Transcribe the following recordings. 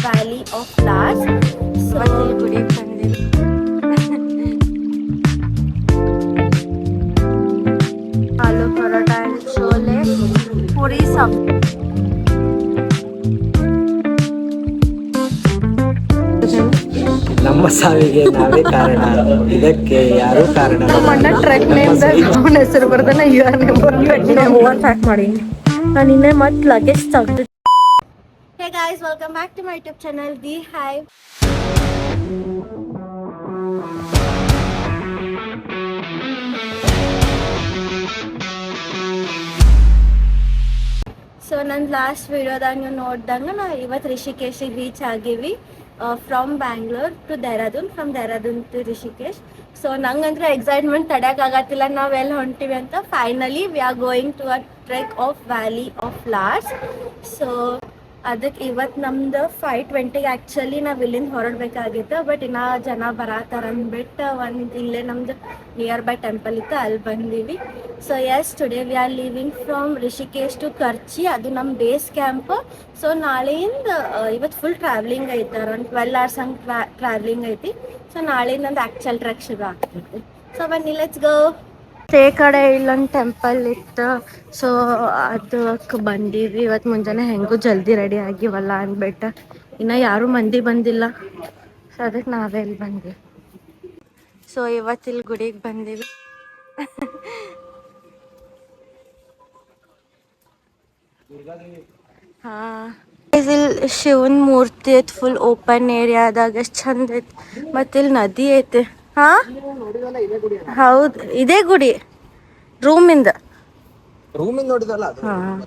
Valley of Flowers. So ಗುಡಿ ಬಂದಿವಿ. ಆಲೂ paratha and chole puri ಸಬ್ಜಿ. ನಮ್ಮ ಸಾವಿಗೆ ನಾವೇ ಕಾರಣ, ಇದಕ್ಕೆ ಯಾರೂ ಕಾರಣ. ನಮ್ಮ ಟ್ರೆಕ್ ನೇಮ್ ಅವನ ಹೆಸರು ಬರ್ತಾನೆ ಓವರ್ ಪ್ಯಾಕ್ ಮಾಡಿ ನಾನು ಇನ್ನೇ ಮತ್ತೆ ಲಗೇಜ್ ತೆಗ್ದು. Hey guys, welcome back to my YouTube channel The Hive. So ನನ್ನ ಲಾಸ್ಟ್ ವಿಡಿಯೋದಾಗ ನೀವು ನೋಡ್ದಂಗೆ ನಾವು ಇವತ್ತು ರಿಷಿಕೇಶಿಗೆ ರೀಚ್ ಆಗೀವಿ from Bangalore to Dehradun, from Dehradun to Rishikesh. So ನಂಗಂದ್ರೆ ಎಕ್ಸೈಟ್ಮೆಂಟ್ ತಡೆಯೋಕ್ಕಾಗತ್ತಿಲ್ಲ ನಾವೆಲ್ಲ ಹೊಂಟಿವಿ ಅಂತ. Finally we are going to a trek of valley of flowers. So ಅದಕ್ಕೆ ಇವತ್ತು ನಮ್ದು 5:20 ಆ್ಯಕ್ಚುಲಿ ನಾವು ಇಲ್ಲಿಂದ ಹೊರಡಬೇಕಾಗಿತ್ತು. ಬಟ್ ಇನ್ನೂ ಜನ ಬರತ್ತಾರ ಅಂದ್ಬಿಟ್ಟು ಒಂದು ಇಲ್ಲೇ ನಮ್ದು ನಿಯರ್ ಬೈ ಟೆಂಪಲ್ ಇತ್ತು, ಅಲ್ಲಿ ಬಂದೀವಿ. So yes, today we are leaving from Rishikesh to Karchi, ಅದು ನಮ್ಮ ಬೇಸ್ ಕ್ಯಾಂಪ್. ಸೊ ನಾಳೆಯಿಂದ ಇವತ್ತು ಫುಲ್ ಟ್ರಾವೆಲಿಂಗ್ ಐತೆ, ಅರೌಂಡ್ 12 hours ಹಂಗೆ ಟ್ರಾವೆಲಿಂಗ್ ಐತಿ. ಸೊ ನಾಳೆಯಿಂದ ಒಂದು ಆ್ಯಕ್ಚುಲ್ ಟ್ರೆಕ್ ಶುರು ಆಗ್ತೈತಿ. ಸೊ ಬನ್ನಿ, ಲೆಟ್ಸ್ ಗೋ. ಈ ಕಡೆ ಇಲ್ಲೊಂದು ಟೆಂಪಲ್ ಇತ್ತು, ಸೊ ಅದಕ್ಕೆ ಬಂದೀವಿ. ಇವತ್ತು ಮುಂಜಾನೆ ಹೆಂಗೂ ಜಲ್ದಿ ರೆಡಿ ಆಗಿವಲ್ಲ ಅಂದ್ಬಿಟ್ಟು ಇನ್ನು ಯಾರೂ ಮಂದಿ ಬಂದಿಲ್ಲ, ಸೊ ಅದಕ್ಕೆ ನಾವೇ ಇಲ್ಲಿ ಬಂದ್ವಿ. ಸೊ ಇವತ್ತು ಇಲ್ಲಿ ಗುಡಿಗೆ ಬಂದೀವಿ. ಹಾಂ, ಇಲ್ಲಿ ಶಿವನ ಮೂರ್ತಿ ಐತೆ, ಫುಲ್ ಓಪನ್ ಏರಿಯಾದಾಗ ಎಷ್ಟು ಚಂದ ಐತೆ. ಮತ್ತು ಇಲ್ಲಿ ನದಿ ಐತೆ. ಹಾಂ ಹೌದು, ಇದೇ ಗುಡಿ ರೂಮಿಂದ ನೋಡಿದಲ್ಲ. ಹಾಂ,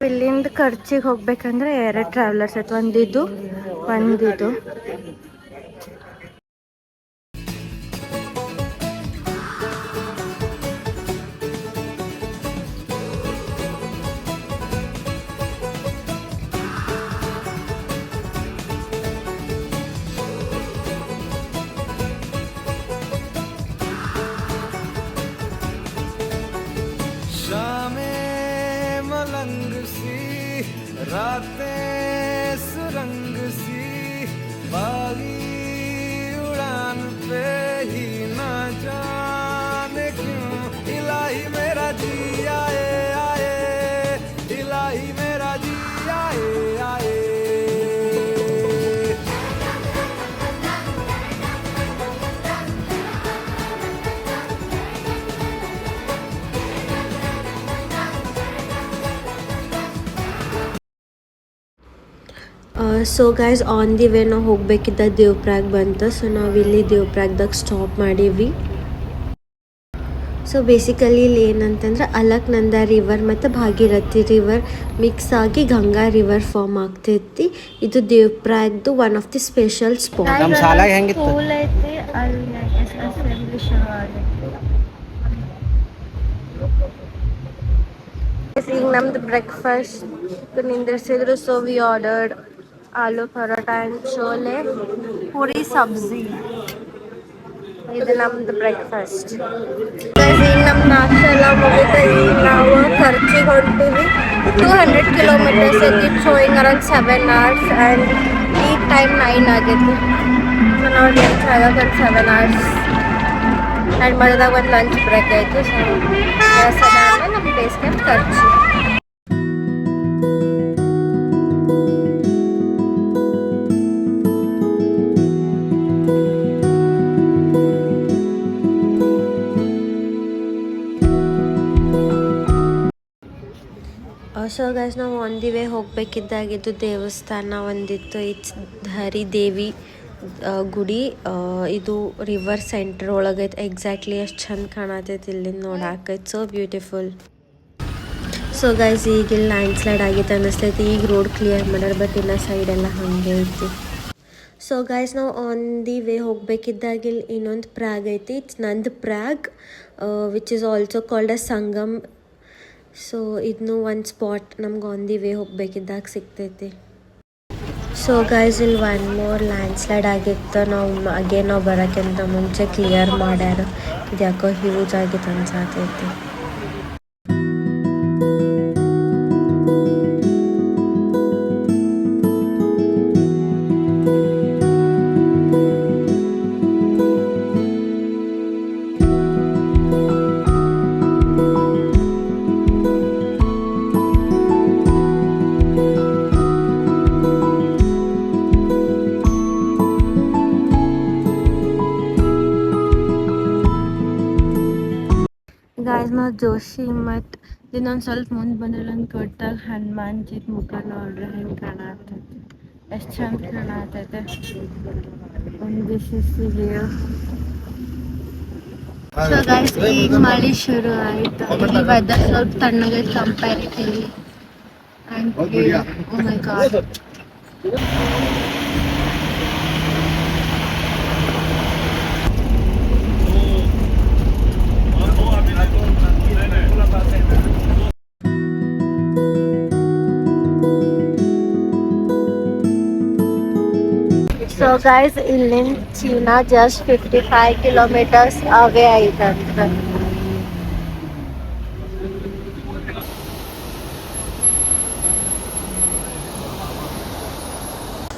ಇಲ್ಲಿಂದ ಖರ್ಚಿಗೆ ಹೋಗ್ಬೇಕಂದ್ರೆ 2 ಟ್ರಾವೆಲರ್ಸ್ ಐತೆ, ಒಂದಿದು. रातें सुरंग सी बागी उड़ान पे ही ना जाने क्यों इलाही मेरा जी आए आए, इलाही मेरा जी आए आए. So guys, on the way ನಾವು ಹೋಗ್ಬೇಕಿದ್ದ ದೇವ್ಪ್ರಾಗ್ ಬಂತು. ಸೊ ನಾವಿಲ್ಲಿ ದೇವ್ಪ್ರಾಗ್ದಾಗ ಸ್ಟಾಪ್ ಮಾಡೀವಿ. ಸೊ ಬೇಸಿಕಲಿ ಇಲ್ಲಿ ಏನಂತಂದ್ರೆ ಅಲಕ್ನಂದ ರಿವರ್ ಮತ್ತು ಭಾಗೀರಥಿ ರಿವರ್ ಮಿಕ್ಸ್ ಆಗಿ ಗಂಗಾ ರಿವರ್ ಫಾರ್ಮ್ ಆಗ್ತೈತಿ. ಇದು ದೇವ್ಪ್ರಾಗ್ದು one of the special spot. ನಮ್ಮ ಶಾಲಾಗ ಹೆಂಗಿತ್ತು? ಸ್ಕೂಲ್ ಐತಿ ಅಲ್ಲಿ, ಅಸೆಂಬ್ಲಿ ಶುರು ಆಗೈತಿ. ಈಗ ನಮ್ದು ಬ್ರೇಕ್ಫಾಸ್ಟ್ ನಿಂದಿರ್ಸಿದ್ರು. So we ordered aloo paratha and chole puri sabzi. ಇದು ನಮ್ದು ಬ್ರೇಕ್ಫಾಸ್ಟ್. ಈಗ ನಮ್ಮ ನಾಷ್ಟ ಎಲ್ಲ ಮುಗಿದ. ಈಗ ನಾವು ಖರ್ಚಿಗೆ ಹೊಂಟೀವಿ. 200 kilometers ಐತಿ, ಶೋಯಿಂಗ್ ಅರೌಂಡ್ 7 hours ಆ್ಯಂಡ್ ಈ ಟೈಮ್ 9 ಆಗೈತಿ. ಸೊ ನಾವು ಲಂಚ್ ಆಗೋಕೆ 7 hours ಆ್ಯಂಡ್ ಮಾಡಿದಾಗ ಒಂದು ಲಂಚ್ ಬ್ರೇಕ್ ಐತಿ. ಸೊ ಅದಾದಮೇಲೆ ನಮ್ಮ ಬೇಸ್ ಕ್ಯಾಂಪ್ ಖರ್ಚು. ಸೊ ಗೈಸ್, ನಾವು ಆನ್ ದಿ ವೇ ಹೋಗಬೇಕಿದ್ದಾಗಿದ್ದು ದೇವಸ್ಥಾನ ಒಂದಿತ್ತು. ಇಟ್ಸ್ ಹರಿದೇವಿ ಗುಡಿ. ಇದು ರಿವರ್ ಸೆಂಟರ್ ಒಳಗೈತೆ. ಎಕ್ಸಾಕ್ಟ್ಲಿ ಎಷ್ಟು ಚಂದ ಕಾಣತೈತಿ ಇಲ್ಲಿಂದ ನೋಡಾಕೈತೆ. So beautiful. ಸೊ ಗೈಸ್, ಈಗ ಇಲ್ಲಿ ಲ್ಯಾಂಡ್ ಸ್ಲೈಡ್ ಆಗಿತ್ತು ಅನ್ನಿಸ್ತೈತಿ. ಈಗ ರೋಡ್ ಕ್ಲಿಯರ್ ಮಾಡ್ಯಾರ, ಬಟ್ ಇನ್ನೂ ಸೈಡೆಲ್ಲ ಹಾಗೆ ಐತಿ. ಸೊ ಗೈಸ್, ನಾವು ಆನ್ ದಿ ವೇ ಹೋಗಬೇಕಿದ್ದಾಗ ಇಲ್ಲಿ ಇನ್ನೊಂದು ಪ್ರಾಗ್ ಐತಿ. It's Nandprayag, which is also called a sangam. So ಇದನ್ನು ಒಂದು ಸ್ಪಾಟ್ ನಮ್ಗೆ ಆನ್ ದಿ ವೇ ಹೋಗ್ಬೇಕಿದ್ದಾಗ ಸಿಗ್ತೈತಿ. ಸೊ ಗೈಸ್, ಇಲ್ಲಿ 1 more ಲ್ಯಾಂಡ್ ಸ್ಲೈಡ್ ಆಗಿತ್ತು. ನಾವು ಬರೋಕ್ಕಿಂತ ಮುಂಚೆ ಕ್ಲಿಯರ್ ಮಾಡ್ಯಾರ. ಇದು ಯಾಕೋ ಹ್ಯೂಜ್ ಆಗಿತ್ತು ಅನ್ಸಾತೈತಿ. ಜೋಶಿ ಮಠ್ ಇನ್ನೊಂದು ಸ್ವಲ್ಪ ಮುಂದೆ ಬಂದ್ರೆ ನಂಗೆ ಕೊಟ್ಟಾಗ ಹನುಮಾನ್ಜಿದ್ ಮುಖ ನೋಡ್ರಿ ಹೆಂಗೆ ಕಾಣತೈತೆ, ಎಷ್ಟು ಚಂದ ಕಾಣತೈತೆ. This is view. So guys ಈಗ ಮಳೆ ಶುರು ಆಯ್ತು. ಇಲ್ಲಿ ವೆದರ್ ಸ್ವಲ್ಪ ತಣ್ಣಗೈತೆ comparatively. And oh my god, so guys ಇಲ್ಲಿಂದ ಚೀನಾ ಜಸ್ಟ್ 55 ಕಿಲೋಮೀಟರ್ಸ್ ಅವೇ ಐತಂತ.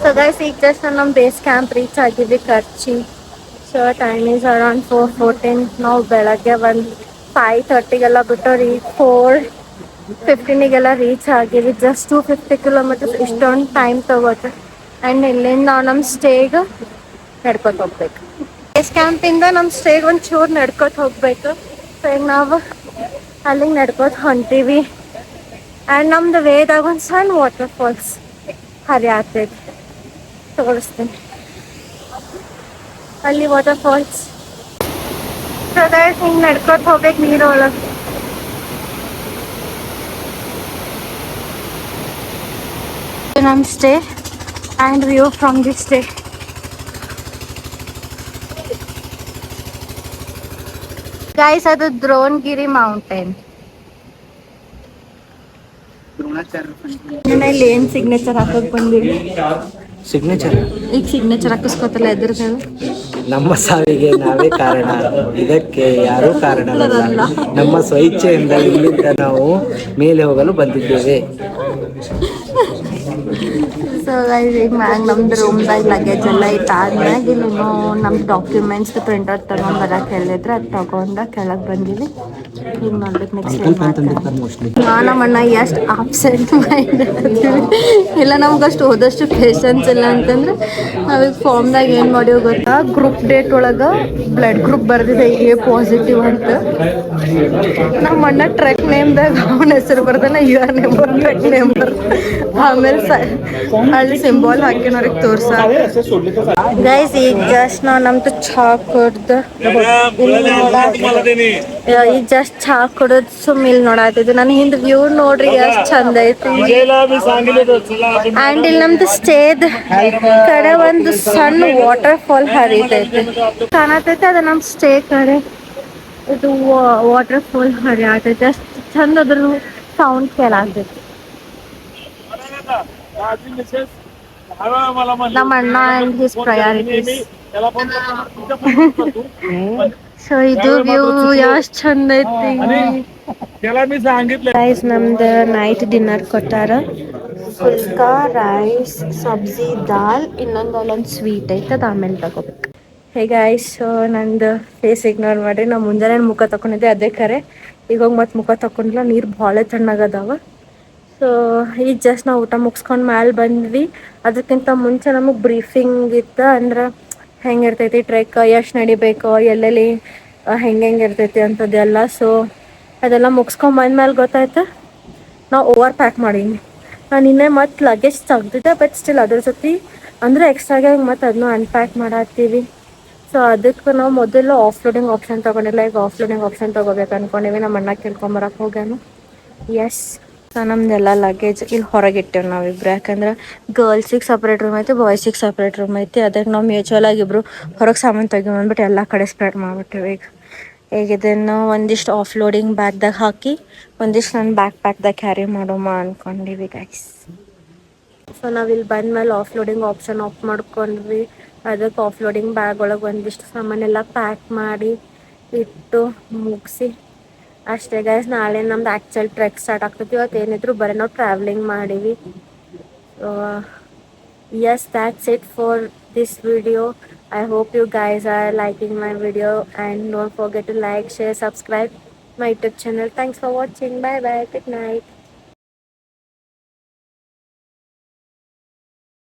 ಸೊ ಗೈಸ್ ಈಗ ಜಸ್ಟ್ ನಮ್ಮ ಬೇಸ್ ಕ್ಯಾಂಪ್ ರೀಚ್ ಆಗಿದ್ವಿ Karchi. So time is around 4:14. ನಾವು ಬೆಳಗ್ಗೆ ಒಂದು 5:30ಗೆಲ್ಲ ಬಿಟ್ಟು 4:15ಗೆಲ್ಲ ರೀಚ್ ಆಗಿದ್ವಿ. ಜಸ್ಟ್ 250 ಕಿಲೋಮೀಟರ್ಸ್, ಇಷ್ಟೊಂದು ಟೈಮ್ ತಗೋತೆ. ಆ್ಯಂಡ್ ಇಲ್ಲಿಂದ ನಾವು ನಮ್ಮ ಸ್ಟೇಗೆ ನಡ್ಕೊತ ಹೋಗ್ಬೇಕು. ಬೇಸ್ ಕ್ಯಾಂಪಿಂದ ನಮ್ಮ ಸ್ಟೇಗೆ ಒಂದು ಚೂರು ನಡ್ಕೊತ ಹೋಗ್ಬೇಕು. ಸೊ ಈಗ ನಾವು ಅಲ್ಲಿಗೆ ನಡ್ಕೊತ ಹೊಂಟೀವಿ. ಆ್ಯಂಡ್ ನಮ್ದು ವೇದಾಗ ಒಂದು ಸಣ್ಣ ವಾಟರ್ ಫಾಲ್ಸ್ ಹರಿಯಾತೈತಿ, ತೋರಿಸ್ತೀನಿ ಅಲ್ಲಿ ವಾಟರ್ ಫಾಲ್ಸ್. ಸೊ ಗೈಸ್ ಹಿಂಗೆ ನಡ್ಕೊತ ಹೋಗ್ಬೇಕು ನೀರೊಳಗೆ. ನಮ್ಮ stay and view from this day. Guys, ಅದು ದ್ರೋಣಗಿರಿ ಮೌಂಟೇನ್. ಇಲ್ಲಿ ಏನ್ ಸಿಗ್ನೇಚರ್ ಹಾಕೋಕ್ ಬಂದಿವಿ. ಸಿಗ್ನೇಚರ್ ಈಗ ಸಿಗ್ನೇಚರ್ ಹಾಕಿಸ್ಕೊತಲ್ಲ ಎದುರು. ನಮ್ಮ ಸಾವಿಗೆ ನಾವೇ ಕಾರಣ, ಇದಕ್ಕೆ ಯಾರೂ ಕಾರಣವಲ್ಲ. ನಮ್ಮ ಸ್ವಇಚ್ಛೆಯಿಂದ ಇಲ್ಲಿಂದ ನಾವು ಮೇಲೆ ಹೋಗಲು ಬಂದಿದ್ದೇವೆ. ಸೊ ಈಗ ಮ್ಯಾಗ ನಮ್ದು ರೂಮ್ದಾಗ ಲಗೇಜ್ ಎಲ್ಲ ಇಟ್ಟಾದ್ಮ್ಯಾಗ ಇಲ್ಲಿ ನಮ್ಮ ಡಾಕ್ಯುಮೆಂಟ್ಸ್ ಪ್ರಿಂಟರ್ ತಗೊಂಡ್ಬರಕ್ಕೆ ಹೇಳಿದ್ರೆ ಅದು ತಗೊಂಡ ಕೆಳಗೆ ಬಂದಿವಿ. ಈಗ ನೋಡ್ಬೇಕು ನೆಕ್ಸ್ಟ್ ನಮ್ಮ ಅಣ್ಣ ಎಷ್ಟು ಆಬ್ಸೆಂಟ್ ಮೈಂಡ್ ಇಲ್ಲ, ನಮ್ಗೆ ಅಷ್ಟು ಹೋದಷ್ಟು ಪೇಷನ್ಸ್ ಇಲ್ಲ. ಅಂತಂದ್ರೆ ನಾವೀಗ ಫಾರ್ಮ್ದಾಗ ಏನು ಮಾಡೀವಿ ಗೊತ್ತಾ, ಗ್ರೂಪ್ ಡೇಟ್ ಒಳಗೆ ಬ್ಲಡ್ ಗ್ರೂಪ್ ಬರ್ದಿದೆ ಎ ಪಾಸಿಟಿವ್ ಅಂತ. ನಮ್ಮ ಅಣ್ಣ ಟ್ರೆಕ್ ನೇಮ್ದಾಗ ಅವನ ಹೆಸರು ಬರ್ದಾನೆ, ಯುವರ್ ನೇಮ್ ಟ್ರೆಕ್ ನೇಮ್ ಆಮೇಲೆ ಅಲ್ಲಿ ಸಿಂಬಾಲ್ ಹಾಕಿ ಅವ್ರಿಗೆ ತೋರ್ಸ. ಗೈಸ್ ಈಗ ಜಸ್ಟ್ ನಾವು ನಮ್ದು ಚಹಾ ಕುಡ್ದು ಈಗ ಜಸ್ಟ್ ಚಹಾ ಕುಡಿದ್ ಸುಮ್ ಇಲ್ಲಿ ನೋಡಾತಿದ್ವಿ. ನನ್ನ ಹಿಂದ್ ವ್ಯೂ ನೋಡ್ರಿ ಎಷ್ಟು ಚಂದ ಐತಿ. ಆ್ಯಂಡ್ ಇಲ್ಲಿ ನಮ್ದು ಸ್ಟೇದ್ ಕಡೆ ಒಂದು ಸಣ್ಣ ವಾಟರ್ ಫಾಲ್ ಹರಿತೈತಿ ಕಾಣತೈತಿ. ಅದು ನಮ್ಮ ಸ್ಟೇ ಕಡೆ ಇದು ವಾಟರ್ ಫಾಲ್ ಹರಿಯಾತೈತಿ. ಅಷ್ಟು ಚಂದ ಅದ್ರ ಸೌಂಡ್ ಕೇಳಾತೈತಿ. ನಮ್ಮ ಅಣ್ಣ ಆ್ಯಂಡ್ ಹಿಸ್ ಪ್ರಯಾರಿಟೀಸ್. ಸೊ ಇದು ವ್ಯೂ ಎಷ್ಟು ಚಂದ ಐತಿ. ಗೈಸ್ ನಮ್ದು ನೈಟ್ ಡಿನ್ನರ್ ಕೊಟ್ಟಾರ. ಫುಲ್ಕಾ ರೈಸ್, ಸಬ್ಜಿ, ದಾಲ್, ಇನ್ನೊಂದು ಅಲ್ಲೊಂದು ಸ್ವೀಟ್ ಐತೆ, ಅದು ಆಮೇಲೆ ತಗೋಬೇಕು. ಹೇ ಗೈಸ್, ಸೊ ನಂದು ಫೇಸ್ ಇಗ್ನೋರ್ ಮಾಡಿರಿ. ನಾವು ಮುಂಜಾನೆ ಮುಖ ತಗೊಂಡಿದ್ದೆ, ಅದೇ ಕರೆ. ಈಗ ಹೋಗಿ ಮತ್ತೆ ಮುಖ ತಗೊಂಡ್ಲ, ನೀರು ಭಾಳ ತಣ್ಣಗದಾವ. ಸೊ ಈಗ ಜಸ್ಟ್ ನಾವು ಊಟ ಮುಗಿಸ್ಕೊಂಡು ಮ್ಯಾಲೆ ಬಂದ್ವಿ. ಅದಕ್ಕಿಂತ ಮುಂಚೆ ನಮಗೆ ಬ್ರೀಫಿಂಗ್ ಇತ್ತು, ಅಂದ್ರೆ ಹೆಂಗಿರ್ತೈತಿ ಟ್ರೆಕ್, ಎಷ್ಟು ನಡಿಬೇಕು, ಎಲ್ಲೆಲ್ಲಿ ಹೆಂಗೆ ಇರ್ತೈತಿ ಅಂಥದ್ದೆಲ್ಲ. ಸೊ ಅದೆಲ್ಲ ಮುಗಿಸ್ಕೊಂಬಂದ್ಮೇಲೆ ಗೊತ್ತಾಯ್ತು ನಾವು ಓವರ್ ಪ್ಯಾಕ್ ಮಾಡೀನಿ. ನಾನು ಇನ್ನೇ ಮತ್ತೆ ಲಗೇಜ್ ತೆಗ್ದಿದ್ದೆ, ಬಟ್ ಸ್ಟಿಲ್ ಅದ್ರ ಜೊತೆ ಅಂದರೆ ಎಕ್ಸ್ಟ್ರಾಗೆ ಮತ್ತು ಅದನ್ನು ಅನ್ಪ್ಯಾಕ್ ಮಾಡತ್ತೀವಿ. ಸೊ ಅದಕ್ಕೆ ನಾವು ಮೊದಲು ಆಫ್ ಲೋಡಿಂಗ್ ಆಪ್ಷನ್ ತೊಗೊಂಡಿಲ್ಲ, ಈಗ ಆಫ್ ಲೋಡಿಂಗ್ ಆಪ್ಷನ್ ತೊಗೋಬೇಕು ಅಂದ್ಕೊಂಡಿವಿ. ನಮ್ಮ ಅಣ್ಣ ಕೇಳ್ಕೊಂಬರಕ್ಕೆ ಹೋಗ್ಯಾನು. ಎಸ್, ಸೊ ನಮ್ದೆಲ್ಲ ಲಗೇಜ್ ಇಲ್ಲಿ ಹೊರಗೆ ಇಟ್ಟೇವೆ ನಾವಿಬ್ರು. ಯಾಕಂದ್ರೆ ಗರ್ಲ್ಸಿಗೆ ಸಪ್ರೇಟ್ ರೂಮ್ ಐತಿ, ಬಾಯ್ಸಿಗೆ ಸಪ್ರೇಟ್ ರೂಮ್ ಐತಿ. ಅದಕ್ಕೆ ನಾವು ಮ್ಯೂಚುವಲ್ ಆಗಿಬ್ರು ಹೊರಗೆ ಸಾಮಾನು ತೆಗಿವಂದ್ಬಿಟ್ಟು ಎಲ್ಲ ಕಡೆ ಸ್ಪ್ರೆಡ್ ಮಾಡಿಬಿಟ್ಟಿವಿ. ಈಗ ಇದನ್ನು ಒಂದಿಷ್ಟು ಆಫ್ ಲೋಡಿಂಗ್ ಬ್ಯಾಗ್ದಾಗ ಹಾಕಿ ಒಂದಿಷ್ಟು ನನ್ನ ಬ್ಯಾಕ್ ಪ್ಯಾಕ್ದಾಗ ಕ್ಯಾರಿ ಮಾಡೋಮ ಅಂದ್ಕೊಂಡಿವಿ ಗೈಸ್. ಸೊ ನಾವಿಲ್ಲಿ ಬಂದಮೇಲೆ ಆಫ್ ಲೋಡಿಂಗ್ ಆಪ್ಷನ್ ಆಫ್ ಮಾಡ್ಕೊಂಡ್ವಿ. ಅದಕ್ಕೆ ಆಫ್ ಲೋಡಿಂಗ್ ಬ್ಯಾಗ್ ಒಳಗೆ ಒಂದಿಷ್ಟು ಸಾಮಾನೆಲ್ಲ ಪ್ಯಾಕ್ ಮಾಡಿ ಇಟ್ಟು ಮುಗಿಸಿ ಅಷ್ಟೇ ಗೈಸ್. ನಾಳೆ ನಮ್ದು ಆ್ಯಕ್ಚುಲ್ ಟ್ರೆಕ್ ಸ್ಟಾರ್ಟ್ ಆಗ್ತೈತಿ. ಇವತ್ತು ಏನಿದ್ರು ಬರೀ ನಾವು ಟ್ರಾವೆಲಿಂಗ್ ಮಾಡೀವಿ. yes, that's it for this video. I hope you guys are liking my video, and don't forget to like, share, subscribe my YouTube channel. Thanks for watching. Bye bye, good night.